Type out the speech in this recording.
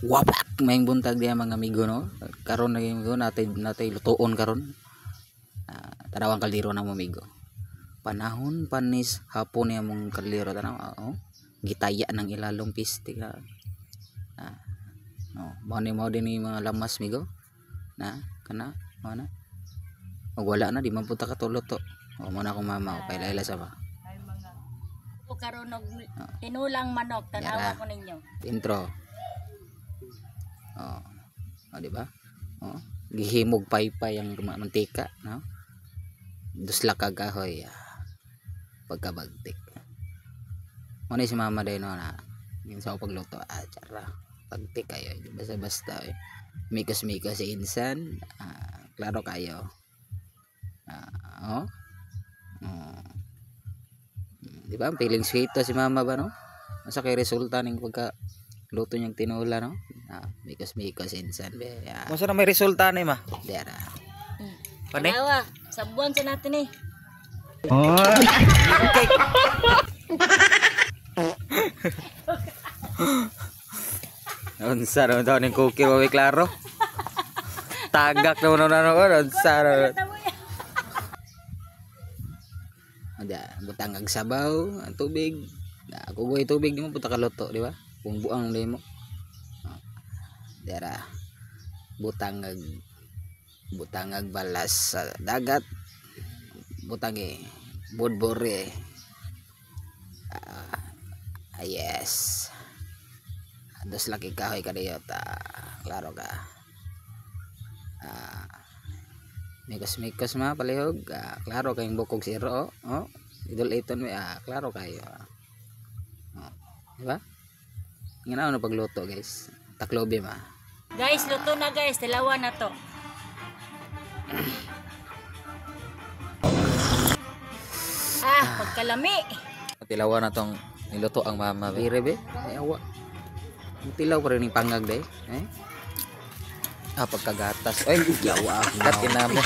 Wapak may buntag diya mga amigo no. Karon naging amigo natay lutuon karon. Tanawang kaldero na mo amigo. Panahon panis hapon niya mong kaldero tanaw. Gitaya ng ilalong piste ka. Mao din ni mga lamas amigo. Na kana mana. Wala na di man punta ka tulot to. Mo na akong mama o paila sa ba. Ay mga o karon og tinulang manok tanawa ko ninyo. Intro. Di ba? Gihimog paypay ang mantika, no? Dusla ka kahoy. Pagkabagtik. Mo ni si mama din no na sa pagluto tsara. Pagtik kayo, basta-basta mikos-mikos si insan, klaro kayo. Di ba? Feeling sweet to si mama ba no? Masa kay resulta ning pagka luto niyang tinula no? Mikos-mikos insan be. Masa na may resulta ni ma? Dera. Pane? Dalawa, sabuan sa natin eh. Unsa ron daw ning cookie wa klaro. Tagak na unsa ron. Ada butang ag sabaw, tubig. Kugoy tubig mo punta ka luto, di ba? Kung buang nimo. Dera. Butang ag balas sa dagat. Butang budbore. Yes. Dos laki kahoy kadiyot. Klaro ka. Mikos-mikos ma palihog. Klaro kayong bukog siro. Idol iton mo. Klaro kayo. Diba? Nga na pagluto guys. Taklobe ma. Guys, luto na guys. Dalawa na to. Pagkalami. Tilawan na tong niluto ang mama. Bire be. Ayawa. Tilaw pa rin yung pangag day. Pagkagatas. Ay, yawa. Kat kinamo.